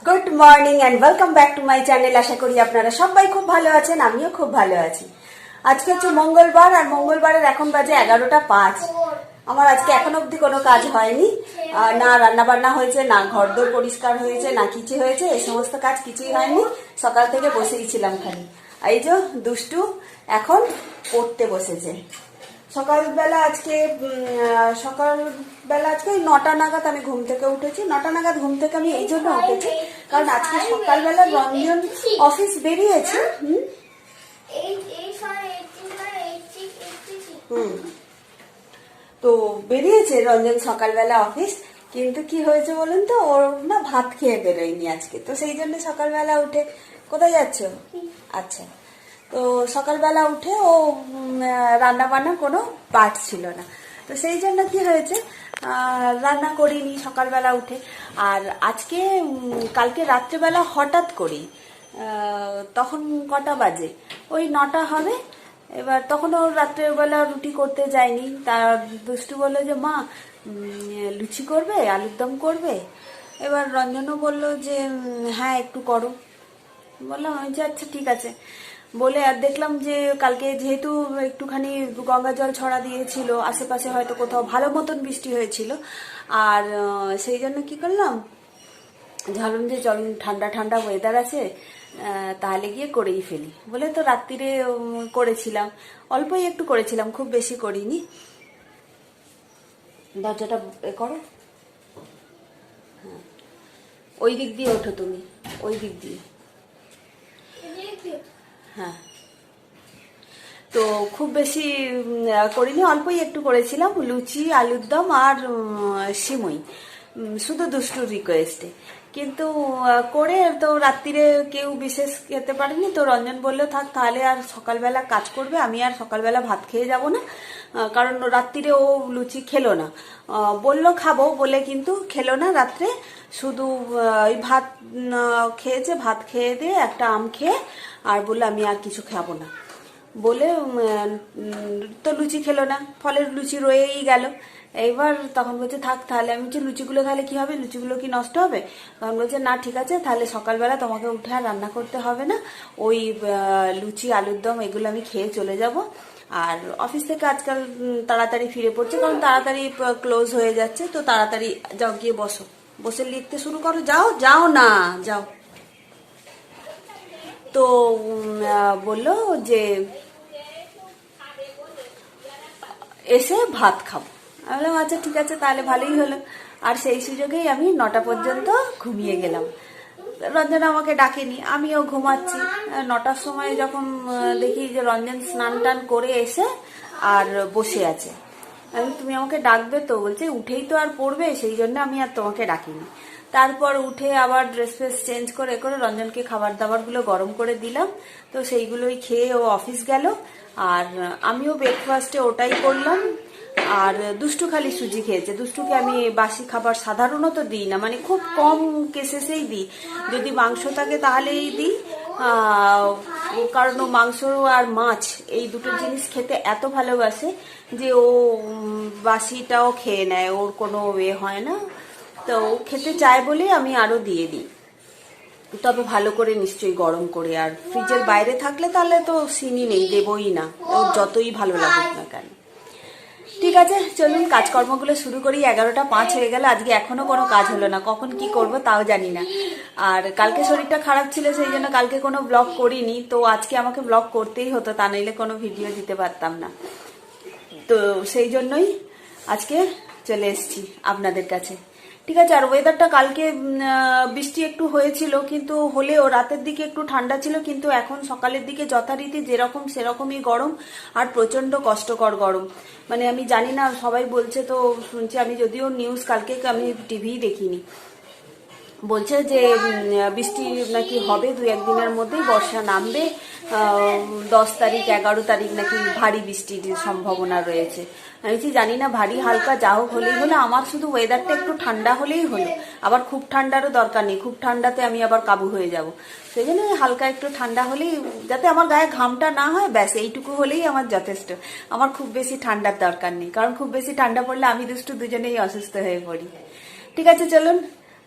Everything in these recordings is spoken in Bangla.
Good morning and welcome back to my channel. আশা করি আপনারা সবাই খুব ভালো আছেন, আমিও খুব ভালো আছি। আজকে হচ্ছে মঙ্গলবার, আর মঙ্গলবারের এখন বাজে 11টা 5। আমার আজকে এখন অবধি কোনো কাজ হয়নি, না রান্না বান্না হয়েছে, না ঘরদোর পরিষ্কার হয়েছে, না কিছু হয়েছে। এই সমস্ত কাজ কিছুই হয়নি। সকাল থেকে বসেই ছিলাম খালি। এই যে দুষ্টু এখন পড়তে বসেছে। সকালবেলা আজকে 9টা নাগাদ আমি ঘুম থেকে উঠেছি। 9টা নাগাদ ঘুম থেকে আমি এই জন্য উঠেছি কারণ আজকে সকালবেলা রঞ্জন অফিস বেরিয়েছে। তো বেরিয়েছে রঞ্জন সকালবেলা অফিস, কিন্তু কি হয়েছে বলুন তো, ওর না ভাত খেয়ে বেরোয়নি আজকে। তো সেই জন্য সকালবেলা উঠে, কোথায় যাচ্ছ? আচ্ছা, তো সকালবেলা উঠে ও রান্না বান্না কোনো পার্ট ছিল না। তো সেই জন্য কি হয়েছে, রান্না করিনি সকালবেলা উঠে। আর আজকে কালকে রাত্রেবেলা হঠাৎ করি, তখন কটা বাজে, ওই 9টা হবে। এবার তখন ও রাত্রেবেলা রুটি করতে যায়নি। তার দুষ্টু বললো যে মা লুচি করবে, আলুর দম করবে। এবার রঞ্জনও বললো যে হ্যাঁ একটু করো। বললাম আমি যে আচ্ছা ঠিক আছে বলে। আর দেখলাম যে কালকে যেহেতু একটুখানি গঙ্গা জল ছড়া দিয়েছিল, আশেপাশে হয়তো কোথাও ভালো মতন বৃষ্টি হয়েছিল। আর সেই জন্য কি করলাম, ভাবলাম যে চল ঠান্ডা ঠান্ডা ওয়েদার আছে, তাহলে গিয়ে করেই ফেলি বলে। তো রাত্রিরে করেছিলাম, অল্পই একটু করেছিলাম, খুব বেশি করিনি। দরজাটা করো, হ্যাঁ ওই দিক দিয়ে ওঠো তুমি, ওই দিক দিয়ে, হ্যাঁ। তো খুব বেশি করিনি, অল্পই একটু করেছিলাম, লুচি আলুর দম আর সিমুই, শুধু দুষ্টুর রিকোয়েস্টে। কিন্তু করে তো রাত্রিরে কেউ বিশেষ খেতে পারেনি। তো রঞ্জন বললো থাক তাহলে, আর সকালবেলা কাজ করবে, আমি আর সকালবেলা ভাত খেয়ে যাব না। কারণ রাত্রিরে ও লুচি খেলো না, বললো খাবো বলে কিন্তু খেলো না রাত্রে। শুধু ওই ভাত খেয়েছে, ভাত খেয়ে দিয়ে একটা আম খেয়ে আর বললো আমি আর কিছু খাবো না বলে। তো লুচি খেলো না, ফলের লুচি রয়েই গেল। এইবার তখন বলছে থাক তাহলে। আমি বলছি লুচিগুলো তাহলে কি হবে, লুচিগুলো কি নষ্ট হবে? তখন বলছে না ঠিক আছে, তাহলে সকালবেলা তোমাকে উঠে আর রান্না করতে হবে না, ওই লুচি আলুর দম এগুলো আমি খেয়ে চলে যাব। আর অফিস থেকে আজকাল তাড়াতাড়ি ফিরে পড়ছে, কারণ তাড়াতাড়ি ক্লোজ হয়ে যাচ্ছে। তো তাড়াতাড়ি যাও, গিয়ে বসো, বসে লিখতে শুরু করো, যাও যাও না যাও। তো বললো যে এসে ভাত খাবো। আমি বললাম আচ্ছা ঠিক আছে তাহলে ভালোই হলো। আর সেই সুযোগেই আমি 9টা পর্যন্ত ঘুমিয়ে গেলাম। রঞ্জন আমাকে ডাকেনি, আমিও ঘুমাচ্ছি। 9টার সময় যখন দেখি যে রঞ্জন স্নান টান করে এসে আর বসে আছে, আমি তুমি আমাকে ডাকবে তো? বলছে উঠেই তো আর পড়বে, সেই জন্য আমি আর তোমাকে ডাকিনি। তারপর উঠে আবার ড্রেস ফ্রেস চেঞ্জ করে করে রঞ্জনকে খাবার দাবারগুলো গরম করে দিলাম। তো সেইগুলোই খেয়ে ও অফিস গেল। আর আমিও ব্রেকফাস্টে ওটাই করলাম। আর দুষ্টু খালি সুজি খেয়েছে। দুষ্টুকে আমি বাসি খাবার সাধারণত দিই না, মানে খুব কম কেসেসেই দিই। যদি মাংস থাকে তাহলেই দিই, কারণ ও মাংস আর মাছ এই দুটো জিনিস খেতে এত ভালোবাসে যে ও বাসিটাও খেয়ে নেয়, ওর কোনো হয় না। তো খেতে চায় বলেই আমি আরো দিয়ে দিই, তবে ভালো করে নিশ্চয়ই গরম করে। আর ফ্রিজের বাইরে থাকলে তাহলে তো সিনই নেই, দেবই না, ওর যতই ভালো লাগুক না কেন। ঠিক আছে চলুন কাজকর্মগুলো শুরু করি। 11টা 5 হয়ে গেল, আজকে এখনো কোনো কাজ হলো না, কখন কি করব তাও জানি না। আর কালকে শরীরটা খারাপ ছিল, সেই জন্য কালকে কোনো ব্লগ করিনি। তো আজকে আমাকে ব্লগ করতেই হতো, তা নইলে কোনো ভিডিও দিতে পারতাম না। তো সেই জন্যই আজকে চলে এসেছি আপনাদের কাছে। ঠিক আছে। আর ওয়েদারটা কালকে বৃষ্টি একটু হয়েছিল, কিন্তু হলেও রাতের দিকে একটু ঠান্ডা ছিল, কিন্তু এখন সকালের দিকে যথারীতি যেরকম সেরকমই গরম, আর প্রচন্ড কষ্টকর গরম। মানে আমি জানি না, সবাই বলছে তো শুনছি আমি, যদিও নিউজ কালকে আমি টিভিই দেখিনি, বলছে যে বৃষ্টি নাকি হবে 2-1 দিনের মধ্যেই, বর্ষা নামবে। 10 তারিখ 11 তারিখ নাকি ভারী বৃষ্টির সম্ভাবনা রয়েছে। আমি জানি না, ভারী হালকা যা হোক হলেই হলো, আমার শুধু ওয়েদারটা একটু ঠান্ডা হলেই হলো। আবার খুব ঠান্ডারও দরকার নেই, খুব ঠান্ডাতে আমি আবার কাবু হয়ে যাব। সেই জন্য হালকা একটু ঠান্ডা হলেই, যাতে আমার গায়ে ঘামটা না হয়, ব্যাস এইটুকু হলেই আমার যথেষ্ট। আমার খুব বেশি ঠান্ডার দরকার নেই, কারণ খুব বেশি ঠান্ডা পড়লে আমি দুষ্টু দুজনেই অসুস্থ হয়ে পড়ি। ঠিক আছে চলুন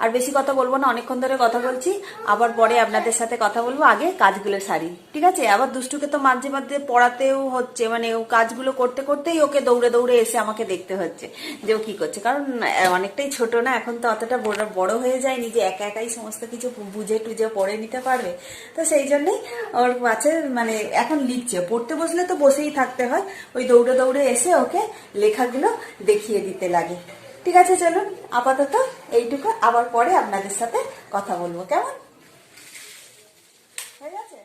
আর বেশি কথা বলবো না, অনেকক্ষণ ধরে কথা বলছি, আবার পরে আপনাদের সাথে কথা বলবো, আগে কাজগুলো সারি, ঠিক আছে? আবার দুষ্টুকে তো মাঝে মাঝে পড়াতেও হচ্ছে, মানে ও কাজগুলো করতে করতেই ওকে দৌড়ে দৌড়ে এসে আমাকে দেখতে হচ্ছে যে ও কি করছে, কারণ অনেকটাই ছোট না এখন, তো অতটা বড় হয়ে যায়নি যে একা একাই সমস্ত কিছু বুঝে টুঝে পড়ে নিতে পারবে। তো সেই জন্যই ওর কাছে মানে এখন লিখছে, পড়তে বসলে তো বসেই থাকতে হয়, ওই দৌড়ে দৌড়ে এসে ওকে লেখাগুলো দেখিয়ে দিতে লাগে। ঠিক আছে, চলুন আপাতত এইটুকু, আবার পরে আপনাদের সাথে কথা বলবো, কেমন? হয়ে গেছে?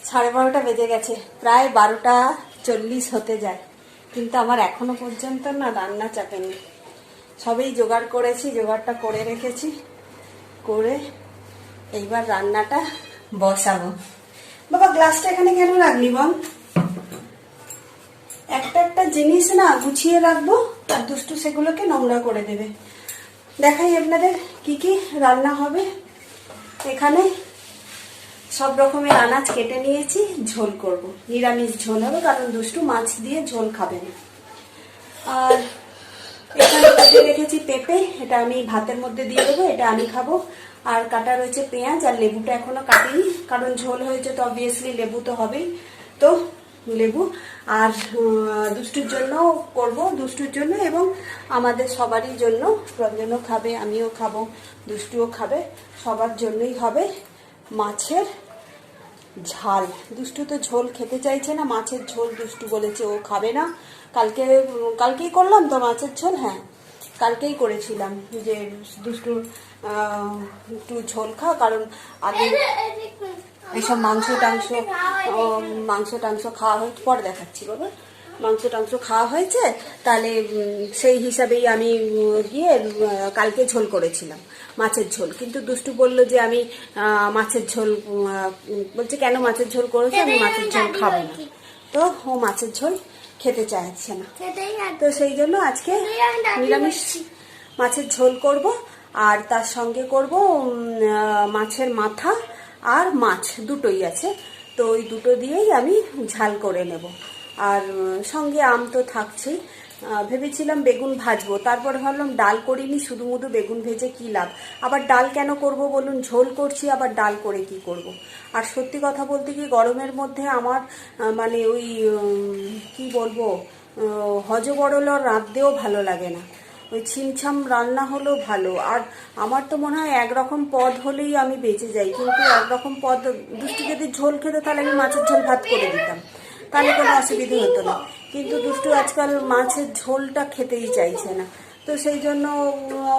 সাড়ে 12টা বেজে গেছে, প্রায় 12টা 40 হতে যায়, কিন্তু আমার এখনো পর্যন্ত না রান্না চাপেনি। সবেই জোগাড় করেছি, জোগাড়টা করে রেখেছি, করে এইবার রান্নাটা বসাবো। বাবা গ্লাসটা এখানে কেন রাখলি বল? একটা একটা জিনিস না গুছিয়ে রাখবো, আর দুষ্টু সেগুলোকে নোংরা করে দেবে। দেখাই আপনাদের কি কি রান্না হবে। এখানে সব রকমের আনাজ কেটে নিয়েছি, ঝোল করব, নিরামিষ ঝোল হবে, কারণ দুষ্টু মাছ দিয়ে ঝোল খাবে না। আর এখানে কেটে রেখেছি পেঁপে, এটা আমি ভাতের মধ্যে দিয়ে দেবো, এটা আমি খাবো। আর কাটা রয়েছে পেঁয়াজ, আর লেবুটা এখনো কাটিনি, কারণ ঝোল হয়েছে তো অবভিয়াসলি লেবু তো হবেই, তো লেবু। আর দুষ্টুর জন্য করব, দুষ্টুর জন্য এবং আমাদের সবারই জন্য, রঞ্জনও খাবে, আমিও খাবো, দুষ্টুও খাবে, সবার জন্যই হবে মাছের ঝাল। দুষ্টু তো ঝোল খেতে চাইছে না, মাছের ঝোল দুষ্টু বলেছে ও খাবে না। কালকেই করলাম তো মাছের ঝোল, হ্যাঁ কালকেই করেছিলাম যে দুষ্টুর একটু ঝোল খা, কারণ আগে এইসব মাংস টাংস খাওয়া হয়েছে, পরে দেখাচ্ছি বাবা, মাংস টাংস খাওয়া হয়েছে, তাহলে সেই হিসাবেই আমি গিয়ে কালকে ঝোল করেছিলাম, মাছের ঝোল। কিন্তু দুষ্টু বলল যে আমি মাছের ঝোল, বলছে কেন মাছের ঝোল করেছে, আমি মাছের ঝোল খাবো না, তো ও মাছের ঝোল খেতে চাইছে না, তো সেই জন্য আজকে নিরামিষ মাছের ঝোল করব। আর তার সঙ্গে করব মাছের মাথা আর মাছ, দুটোই আছে, তো ওই দুটো দিয়েই আমি ঝাল করে নেব। আর সঙ্গে আম তো থাকছেই। ভেবেছিলাম বেগুন ভাজবো, তারপর ভাবলাম ডাল করিনি, শুধু মুধু বেগুন ভেজে কি লাভ, আবার ডাল কেন করব বলুন, ঝোল করছি আবার ডাল করে কি করব। আর সত্যি কথা বলতে কি গরমের মধ্যে আমার মানে ওই কি বলবো, হজবরল রাঁধতেও ভালো লাগে না, ওই ছিমছাম রান্না হলেও ভালো। আর আমার তো মনে হয় একরকম পদ হলেই আমি বেঁচে যাই, কিন্তু একরকম পদ, দুষ্টু যদি ঝোল খেতে তাহলে আমি মাছের ঝোল ভাত করে দিতাম, তাহলে কোনো অসুবিধে হতো না, কিন্তু দুষ্টু আজকাল মাছের ঝোলটা খেতেই চাইছে না। তো সেই জন্য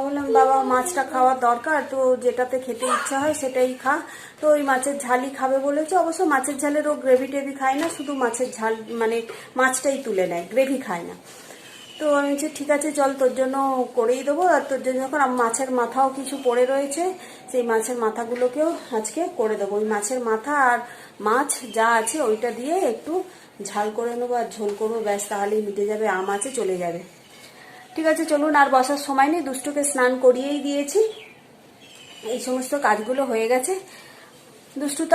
বললাম বাবা মাছটা খাওয়ার দরকার, তো যেটাতে খেতে ইচ্ছা হয় সেটাই খা, তো ওই মাছের ঝালই খাবে বলেছে। অবশ্য মাছের ঝালের ও গ্রেভি টেভি খায় না, শুধু মাছের ঝাল মানে মাছটাই তুলে নেয়, গ্রেভি খায় না। তো আমি বলছি ঠিক আছে চল তোর জন্য করেই দেবো, আর তোর জন্য যখন মাছের মাথাও কিছু পড়ে রয়েছে, সেই মাছের মাথাগুলোকেও আজকে করে দেবো। ওই মাছের মাথা আর মাছ যা আছে ওইটা দিয়ে একটু ঝাল করে নেবো আর ঝোল করবো, ব্যাস তাহলেই মিটে যাবে, আম আছে চলে যাবে। ঠিক আছে চলুন, আর বসার সময় নেই, দুষ্টুকে স্নান করিয়েই দিয়েছি, এই সমস্ত কাজগুলো হয়ে গেছে। দুষ্টু তো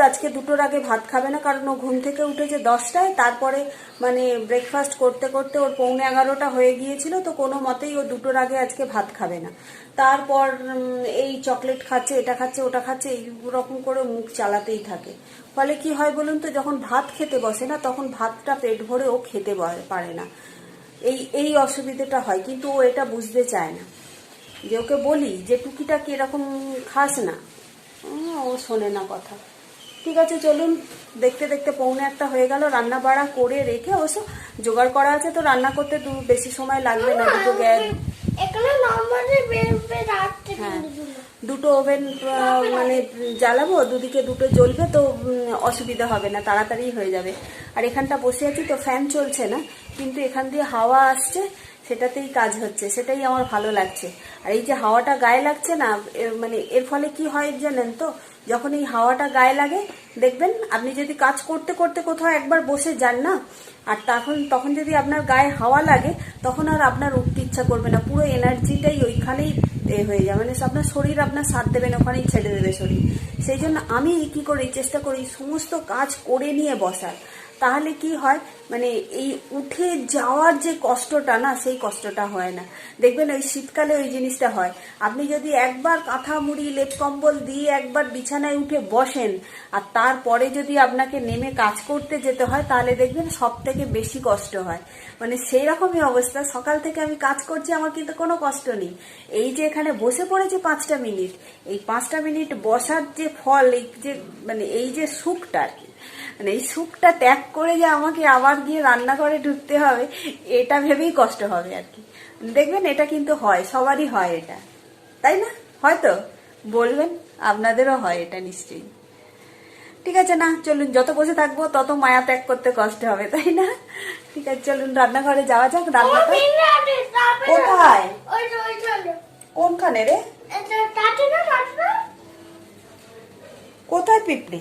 আজকে 2টোর আগে ভাত খাবে না, কারণ ও ঘুম থেকে উঠেছে 10টায়, তারপরে মানে ব্রেকফাস্ট করতে করতে ওর 11:45 হয়ে গিয়েছিল, তো কোনো মতেই ও 2টোর আগে আজকে ভাত খাবে না। তারপর এই চকলেট খাচ্ছে, এটা খাচ্ছে, ওটা খাচ্ছে, এই রকম করে মুখ চালাতেই থাকে। ফলে কি হয় বলুন তো, যখন ভাত খেতে বসে না তখন ভাতটা পেট ভরে ও খেতে পারে না। এই অসুবিধাটা হয়, কিন্তু ও এটা বুঝতে চায় না। যে ওকে বলি যে টুকিটাকি এরকম খাস না, ও শোনে না কথা। ঠিক আছে চলুন, দেখতে দেখতে 1:45 হয়ে গেল। রান্না বাড়া করে রেখে, অবশ্য জোগাড় করা আছে তো রান্না করতে বেশি সময় লাগবে না। দুটো গ্যাস, হ্যাঁ দুটো ওভেন মানে জ্বালাবো, দুদিকে দুটো জ্বলবে, তো অসুবিধা হবে না, তাড়াতাড়ি হয়ে যাবে। আর এখানটা বসে আছি তো ফ্যান চলছে না, কিন্তু এখান দিয়ে হাওয়া আসছে, সেটাতেই কাজ হচ্ছে, সেটাই আমার ভালো লাগছে। আর এই যে হাওয়াটা গায়ে লাগছে না, মানে এর ফলে কি হয় জানেন তো, যখন এই হাওয়াটা গায়ে লাগে দেখবেন, আপনি যদি কাজ করতে করতে কোথাও একবার বসে যান না, আর তখন যদি আপনার গায়ে হাওয়া লাগে, তখন আর আপনার উঠতে ইচ্ছা করবে না, পুরো এনার্জিটাই ওইখানেই হয়ে যায়, মানে আপনার শরীর আপনার সাথ দেবে না, ওখানেই ছেড়ে দেবে শরীর। সেই জন্য আমি কি করি, চেষ্টা করি সমস্ত কাজ করে নিয়ে বসার। তাহলে কি হয়, মানে এই উঠে যাওয়ার যে কষ্টটা না, সেই কষ্টটা হয় না। দেখবেন ওই শীতকালে ওই জিনিসটা হয়। আপনি যদি একবার কাঁথা মুড়ি লেপ কম্বল দিয়ে একবার বিছানায় উঠে বসেন, আর তারপরে যদি আপনাকে নেমে কাজ করতে যেতে হয়, তাহলে দেখবেন সব থেকে বেশি কষ্ট হয়। মানে সেই রকমই অবস্থা। সকাল থেকে আমি কাজ করছি, আমার কিন্তু কোনো কষ্ট নেই। এই যে এখানে বসে পড়েছি 5টা মিনিট, এই 5টা মিনিট বসার যে ফল, এই যে মানে এই যে সুখটা আর কি, মানে এই সুখটা ত্যাগ করে যে আমাকে আবার গিয়ে রান্নাঘরে ঢুকতে হবে, এটা ভেবেই কষ্ট হবে আর কি। দেখবেন এটা কিন্তু হয়, সবারই হয় এটা, তাই না? হয়তো বলবেন আপনাদেরও হয় এটা নিশ্চয়ই। ঠিক আছে, না চলুন, যত বসে থাকবো তত মায়া ত্যাগ করতে কষ্ট হবে, তাই না? ঠিক আছে চলুন রান্নাঘরে যাওয়া যাক। রান্নাটা কোথায়, কোনখানে রে, কোথায় পিঁপড়ে,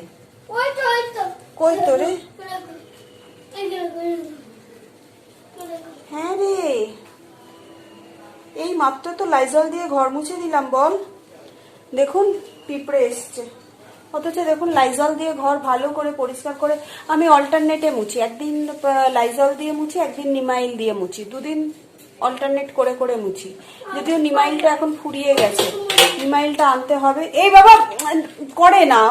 কই তো রে? হ্যাঁ রে, এই মাত্র তো লাইজল দিয়ে ঘর মুছে দিলাম, বল। দেখুন পিঁপড়ে এসছে, অথচ দেখুন লাইজল দিয়ে ঘর ভালো করে পরিষ্কার করে আমি অল্টারনেটে মুছি, একদিন লাইজল দিয়ে মুছি, একদিন নিমাইল দিয়ে মুছি, দুদিন অল্টারনেট করে করে মুছি। যদিও নিমাইলটা এখন ফুরিয়ে গেছে, নিমাইলটা আনতে হবে। এই বাবা করে না,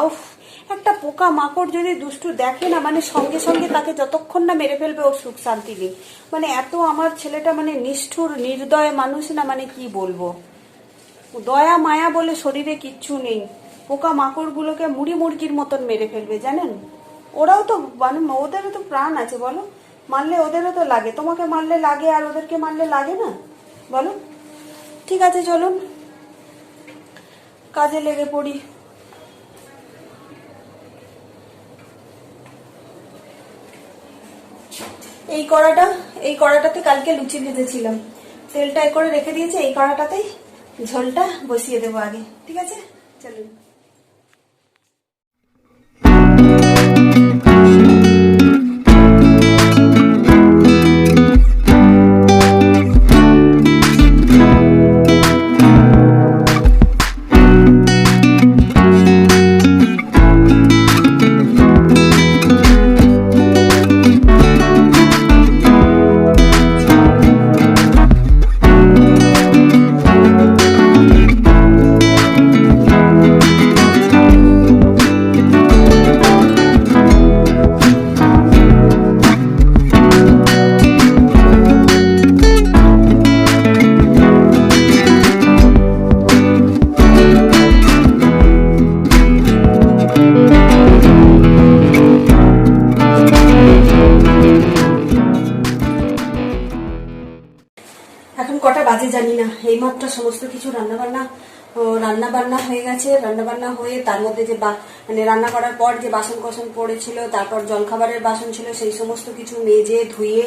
একটা পোকা মাকড় যদি দুষ্টু দেখে না, মানে সঙ্গে সঙ্গে তাকে যতক্ষণ না মেরে ফেলবে ওর সুখ শান্তি নেই। মানে এত আমার ছেলেটা মানে নিষ্ঠুর নির্দয় মানুষ না, মানে কি বলবো, দয়া মায়া বলে শরীরে কিচ্ছু নেই। পোকা মাকড় গুলোকে মুড়ি মুরগির মতন মেরে ফেলবে, জানেন? ওরাও তো মানে ওদেরও তো প্রাণ আছে, বলো, মারলে ওদেরও তো লাগে, তোমাকে মারলে লাগে আর ওদেরকে মারলে লাগে না, বলো? ঠিক আছে চলুন কাজে লেগে পড়ি। এই কড়াটাতে কালকে লুচি ভেজেছিলাম, তেলটা করে রেখে দিয়েছি, এই কড়াটাতেই ঝোলটা বসিয়ে দেবো আগে। ঠিক আছে চলুন। এখন কটা বাজে জানি না, এইমাত্র সমস্ত কিছু রান্না বান্না হয়ে গেছে। রান্না বান্না হয়ে তার মধ্যে যে মানে রান্না করার পর যে বাসন কোসন পড়েছিল, তারপর জলখাবারের বাসন ছিল, সেই সমস্ত কিছু মেজে ধুয়ে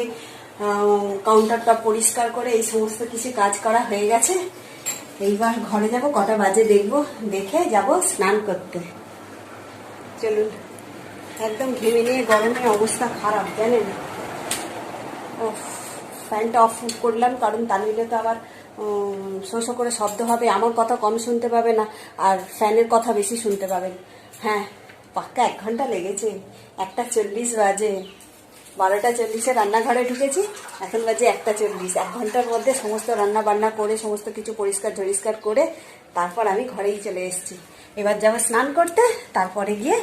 কাউন্টারটা পরিষ্কার করে এই সমস্ত কিছু কাজ করা হয়ে গেছে। এইবার ঘরে যাব, কটা বাজে দেখবো, দেখে যাব স্নান করতে। চলুন, একদম ঘেমে নিয়ে গরমে অবস্থা খারাপ, জানেন? ফ্যানটা অফ করলাম, কারণ তা নিলে তো আবার শো শো করে শব্দ হবে, আমার কথা কম শুনতে পাবে না, আর ফ্যানের কথা বেশি শুনতে পাবেন। হ্যাঁ, পাক্কা 1 ঘন্টা লেগেছে, 1:40 বাজে। 12:40 রান্নাঘরে ঢুকেছি, এখন বাজে 1:40। 1 ঘন্টার মধ্যে সমস্ত রান্না বান্না করে সমস্ত কিছু পরিষ্কার করে তারপর আমি ঘরেই চলে এসেছি। এবার যাবো স্নান করতে, তারপরে গিয়ে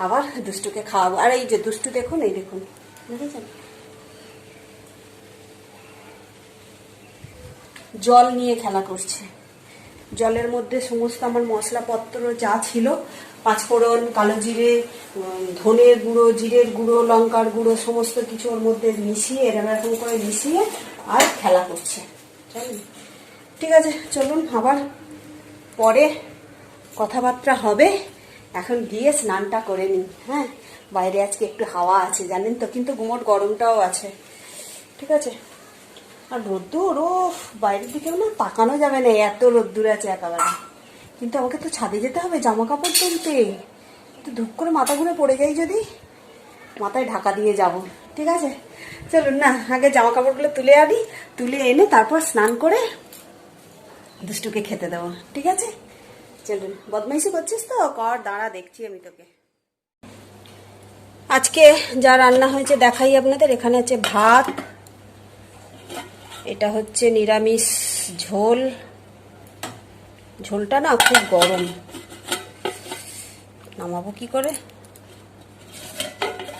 আবার দুষ্টুকে খাওয়াবো। আর এই যে দুষ্টু দেখুন, এই দেখুন, দেখেছেন? জল নিয়ে খেলা করছে। জলের মধ্যে সমস্ত আমার মশলাপত্র যা ছিল, পাঁচফোড়ন, কালো জিরে, ধনের গুঁড়ো, জিরের গুঁড়ো, লঙ্কার গুঁড়ো, সমস্ত কিছু ওর মধ্যে মিশিয়ে এরকম করে মিশিয়ে আর খেলা করছে। ঠিক আছে, চলুন আবার পরে কথাবার্তা হবে। এখন গিয়ে স্নানটা করে নিই। হ্যাঁ, বাইরে আজকে একটু হাওয়া আছে জানেন তো, কিন্তু গুমোট গরমটাও আছে। ঠিক আছে, আর রোদ্দুর, ও বাইরের দিকেও না তাকানো যাবে না, এত রোদ্দুর আছে একেবারে। কিন্তু আমাকে তো ছাদে যেতে হবে জামা কাপড় তুলতে। তো ধূপ করে মাথা ঘুরে পড়ে যাই যদি, মাথায় ঢাকা দিয়ে যাব। ঠিক আছে, চলুন না আগে জামা কাপড়গুলো তুলে আনি, তুলে এনে তারপর স্নান করে দুষ্টুকে খেতে দেবো। ঠিক আছে, চলুন। বদমাইশি করছিস তো, কর, দাঁড়া দেখছি আমি তোকে। আজকে যা রান্না হয়েছে দেখাই আপনাদের। এখানে আছে ভাত, এটা হচ্ছে নিরামিষ ঝোল। ঝোলটা না খুব গরম, নামাবো কি করে,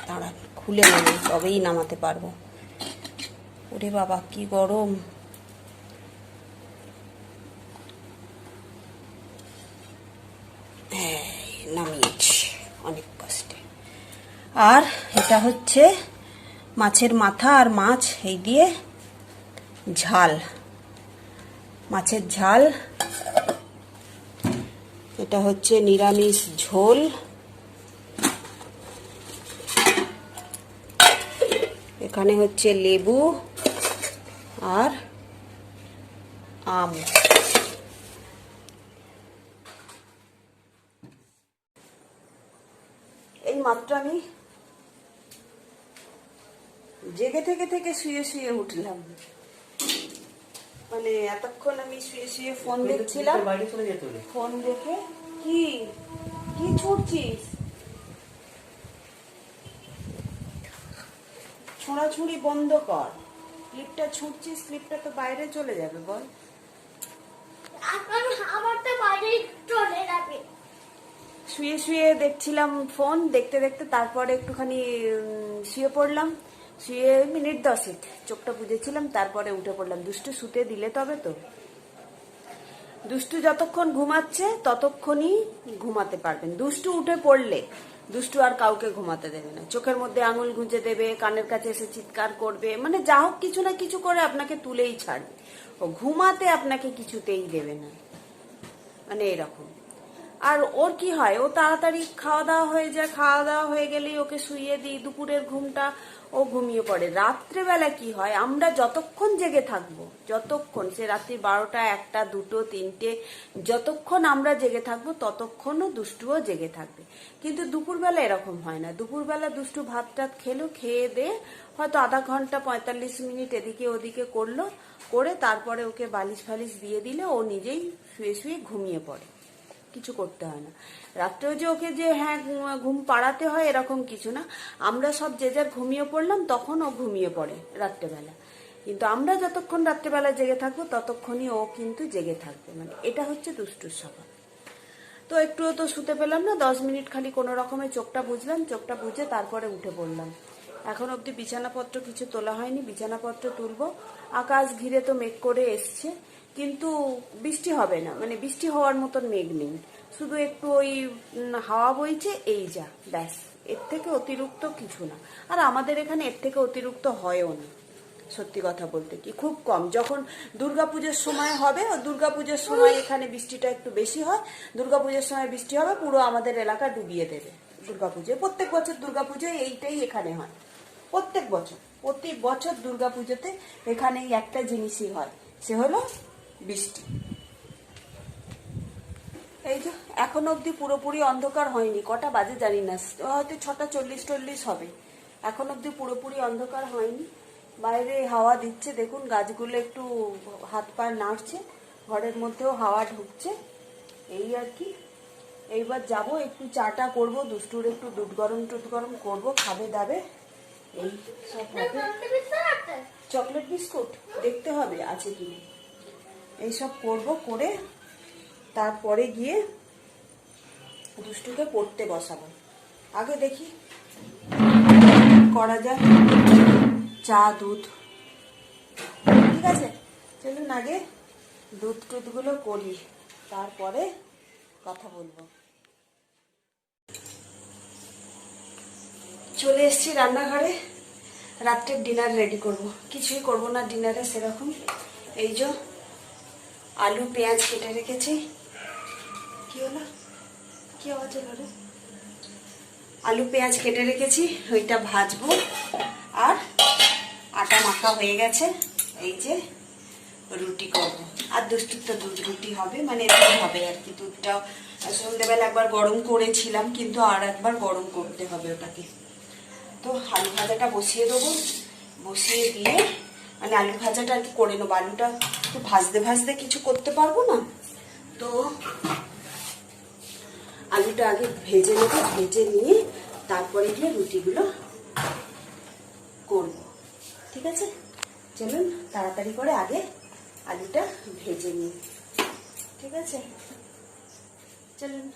দাঁড়া খুলে নামাই তবেই নামাতে পারবো। ওরে বাবা কি গরম। হ্যাঁ, নামিয়েছি অনেক কষ্টে। আর এটা হচ্ছে মাছের মাথা আর মাছ, এই দিয়ে ঝাল, মাছের ঝাল। এটা হচ্ছে নিরামিষ ঝোল। এখানে হচ্ছে লেবু আর আম। এই মাত্র আমি জেগে থেকে শুয়ে শুয়ে উঠলাম। মানে এতক্ষণ আমি শুয়ে শুয়ে ফোন দেখছিলাম। ফোন দেখে কি কি ছুটছিস, ছোঁড়াছুড়ি বন্ধ কর। ক্লিপটা ছুটছিস, ক্লিপটা তো বাইরে চলে যাবে। বল, শুয়ে শুয়ে দেখছিলাম ফোন, দেখতে দেখতে তারপরে একটুখানি শুয়ে পড়লাম। শুয়ে মিনিট 10 চোখটা বুঝেছিলাম, তারপরে উঠে পড়লাম। দুষ্টু শুতে দিলে তবে তো। দুষ্টু যতক্ষণ ঘুমাচ্ছে ততক্ষণই ঘুমাতে পারবেন। দুষ্টু উঠে পড়লে দুষ্টু আর কাউকে ঘুমাতে দেবে না। চোখের মধ্যে আঙুল গুঁজে দেবে, কানের কাছে এসে চিৎকার করবে, মানে যা হোক কিছু না কিছু করে আপনাকে তুলেই ছাড়বে। ও ঘুমাতে আপনাকে কিছুতেই দেবে না, মানে এরকম। আর ওর কি হয়, ও তাড়াতাড়ি খাওয়া দাওয়া হয়ে যায়, খাওয়া দাওয়া হয়ে গেলেই ওকে শুইয়ে দিই। দুপুরের ঘুমটা ও ঘুমিয়ে পড়ে। রাত্রেবেলা কি হয়, আমরা যতক্ষণ জেগে থাকবো, যতক্ষণ সে রাত্রি 12টা, 1টা, 2টো, 3টে, যতক্ষণ আমরা জেগে থাকবো ততক্ষণও দুষ্টুও জেগে থাকবে। কিন্তু দুপুরবেলা এরকম হয় না। দুপুরবেলা দুষ্টু ভাত টাত খেলো, খেয়ে দিয়ে হয়তো আধা ঘন্টা 45 মিনিট এদিকে ওদিকে করলো, করে তারপরে ওকে বালিশ ফালিশ দিয়ে দিলে ও নিজেই শুয়ে শুয়ে ঘুমিয়ে পড়ে, কিছু করতে হয় না। রাত্রেও যে ওকে যে হ্যাঁ ঘুম পাড়াতে হয় এরকম কিছু না। আমরা সব যে যার ঘুমিয়ে পড়লাম, তখন ও ঘুমিয়ে পড়ে রাত্রেবেলা। কিন্তু আমরা যতক্ষণ রাত্রেবেলা জেগে থাকবো ততক্ষণই ও কিন্তু জেগে থাকবে। মানে এটা হচ্ছে দুষ্টুর স্বভাব। তো একটুও তো শুতে পেলাম না, 10 মিনিট খালি কোনো রকমে চোখটা বুঝলাম। চোখটা বুঝে তারপরে উঠে পড়লাম। এখন অব্দি বিছানাপত্র কিছু তোলা হয়নি, বিছানাপত্র তুলবো। আকাশ ঘিরে তো মেঘ করে এসছে, কিন্তু বৃষ্টি হবে না, মানে বৃষ্টি হওয়ার মতন মেঘ নেই। শুধু একটু ওই হাওয়া বইছে, এই যা, ব্যাস। এর থেকে অতিরিক্ত কিছু না। আর আমাদের এখানে এর থেকে অতিরিক্ত হয়ও না, সত্যি কথা বলতে কি, খুব কম। যখন দুর্গাপুজোর সময় হবে, ও দুর্গাপুজোর সময় এখানে বৃষ্টিটা একটু বেশি হয়। দুর্গাপুজোর সময় বৃষ্টি হবে, পুরো আমাদের এলাকা ডুবিয়ে দেবে দুর্গাপুজোয়। প্রত্যেক বছর দুর্গাপুজোয় এইটাই এখানে হয়। প্রত্যেক বছর, প্রতি বছর দুর্গাপুজোতে এখানে একটা জিনিসই হয়, সে হলো বৃষ্টি। এই যে এখন অব্দি পুরোপুরি অন্ধকার হয়নি, কটা বাজে জানি না, হয়তো 6টা 40-40 হবে। এখন অব্দি পুরোপুরি অন্ধকার হয়নি। বাইরে হাওয়া দিচ্ছে, দেখুন গাছগুলো একটু হাত পা নাড়ছে, ঘরের মধ্যেও হাওয়া ঢুকছে, এই আর কি। এইবার যাব একটু চাটা করবো, দুষ্টুর একটু দুধ গরম করবো, খাবে দাবে, এই সব হবে। চকলেট বিস্কুট দেখতে হবে আছে কি, এইসব করবো, করে তারপরে গিয়ে দুষ্টুকে পড়তে বসাবো। আগে দেখি করা যায়, চা দুধ, ঠিক আছে। চলুন আগে দুধ টুধগুলো করি, তারপরে কথা বলবো। চলে এসেছি রান্নাঘরে, রাত্রের ডিনার রেডি করব। কিছুই করব না ডিনারে সেরকম। এই যে আলু পেঁয়াজ কেটে রেখেছি। কি হলো, কি আওয়াজ হলো রে? আলু পেঁয়াজ কেটে রেখেছি, ওইটা ভাজবো। আর আটা মাখা হয়ে গেছে, এই যে রুটি করবো। আর দুষ্টুর তো দুধ রুটি হবে, মানে দুধ হবে আর কি। দুধটাও সন্ধ্যেবেলা একবার গরম করেছিলাম, কিন্তু আর একবার গরম করতে হবে ওটাকে। তো আলু ভাজাটা বসিয়ে দেবো, বসিয়ে দিয়ে মানে আলু ভাজাটা আর কি করে নেবো। আলুটা একটু ভাজতে ভাজতে কিছু করতে পারবো না, তো আলুটা আগে ভেজে নেবো। ভেজে নিয়ে তারপরে গিয়ে রুটিগুলো করব। ঠিক আছে, চলুন তাড়াতাড়ি করে আগে আলুটা ভেজে নিই। ঠিক আছে, চলুন।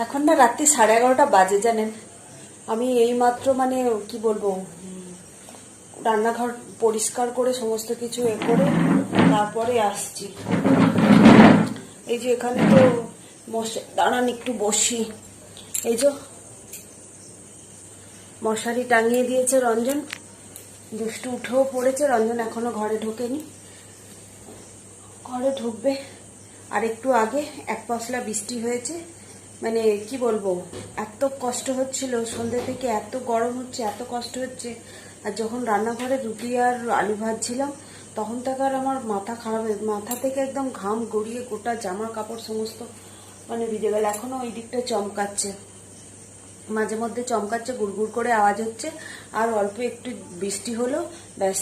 এখন না রাত্রি 11:30 বাজে জানেন। আমি এইমাত্র মানে কি বলবো, রান্নাঘর পরিষ্কার করে সমস্ত কিছু করে তারপরে আসছি। এই যে এখানে তো দাঁড়ান একটু বসি। এই যে মশারি টাঙিয়ে দিয়েছে রঞ্জন, দুষ্টু উঠেও পড়েছে। রঞ্জন এখনো ঘরে ঢোকেনি, ঘরে ঢুকবে। আর একটু আগে এক পশলা বৃষ্টি হয়েছে। মানে কি বলবো, এত কষ্ট হচ্ছিল সন্ধ্যে থেকে, এত গরম হচ্ছে, এত কষ্ট হচ্ছে। আর যখন রান্নাঘরে রুটি আর আলু ভাজছিলাম তখন থেকে আর আমার মাথা খারাপ হয়ে, মাথা থেকে একদম ঘাম গড়িয়ে গোটা জামা কাপড় সমস্ত মানে ভিজে গেল। এখনো ওই দিকটা চমকাচ্ছে, মাঝে মধ্যে চমকাচ্ছে, গুড়গুড় করে আওয়াজ হচ্ছে। আর অল্প একটু বৃষ্টি হলো, ব্যাস,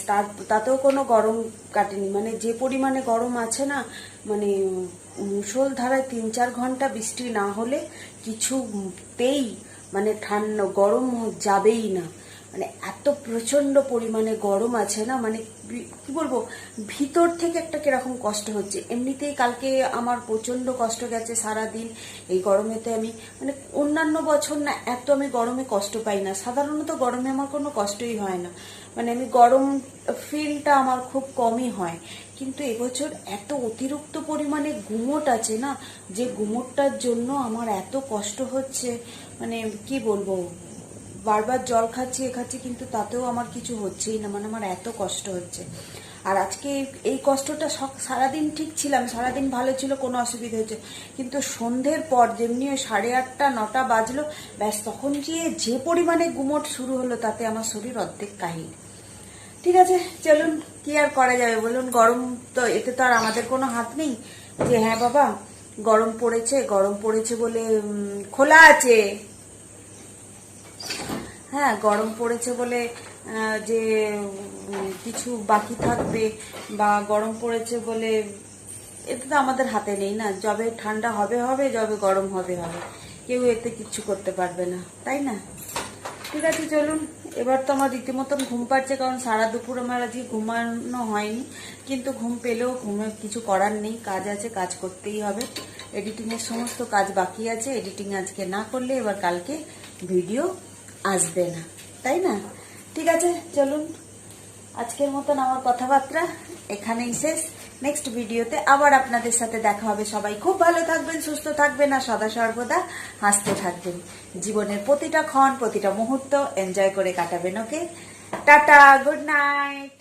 তাতেও কোনো গরম কাটেনি। মানে যে পরিমাণে গরম আছে না, মানে মুষলধারায় 3-4 ঘন্টা বৃষ্টি না হলে কিছুতেই মানে ঠান্ডা গরম যাবেই না। মানে এত প্রচন্ড পরিমাণে গরম আছে না, মানে কি বলবো, ভিতর থেকে একটা কিরকম কষ্ট হচ্ছে। এমনিতেই কালকে আমার প্রচন্ড কষ্ট গেছে সারাদিন এই গরমেতে। আমি মানে অন্যান্য বছর না এত আমি গরমে কষ্ট পাই না, সাধারণত গরমে আমার কোনো কষ্টই হয় না। মানে আমি গরম ফিলটা আমার খুব কমই হয়, কিন্তু এবছর এত অতিরিক্ত পরিমাণে গুমোট আছে না, যে গুমোটটার জন্য আমার এত কষ্ট হচ্ছে। মানে কি বলবো, বারবার জল খাচ্ছি খাচ্ছি, কিন্তু তাতেও আমার কিছু হচ্ছেই না। মানে আমার এত কষ্ট হচ্ছে। আর আজকে এই কষ্টটা সারাদিন ঠিক ছিলাম, সারাদিন ভালো ছিল, কোনো অসুবিধা হচ্ছে, কিন্তু সন্ধ্যের পর যেমনি 8:30-9টা বাজলো, ব্যাস তখন যে পরিমাণে গুমোট শুরু হলো, তাতে আমার শরীর অর্ধেক কাহিল। ঠিক আছে, চলুন, কি আর করা যাবে বলুন। গরম তো, এতে তো আর আমাদের কোনো হাত নেই যে হ্যাঁ বাবা গরম পড়েছে বলে খোলা আছে, হ্যাঁ গরম পড়েছে বলে যে কিছু বাকি থাকবে, বা গরম পড়েছে বলে, এতে তো আমাদের হাতে নেই না। যবে ঠান্ডা হবে হবে, যবে গরম হবে হবে, কেউ এতে কিচ্ছু করতে পারবে না, তাই না? ঠিক আছে, চলুন। এবার তো আমার রীতিমতন ঘুম পাচ্ছে, কারণ সারা দুপুর আমার আজকে ঘুমানো হয়নি। কিন্তু ঘুম পেলেও ঘুমে কিছু করার নেই, কাজ আছে, কাজ করতেই হবে। এডিটিংয়ের সমস্ত কাজ বাকি আছে, এডিটিং আজকে না করলে এবার কালকে ভিডিও আসবে না, তাই না? ঠিক আছে, চলুন আজকের মতন আমার কথাবার্তা এখানেই শেষ। নেক্সট ভিডিওতে আবার আপনাদের সাথে দেখা হবে। সবাই খুব ভালো থাকবেন, সুস্থ থাকবেন, আর সদা সর্বদা হাসতে থাকবেন। জীবনের প্রতিটা ক্ষণ, প্রতিটা মুহূর্ত এনজয় করে কাটাবেন। ওকে, টাটা, গুড নাইট।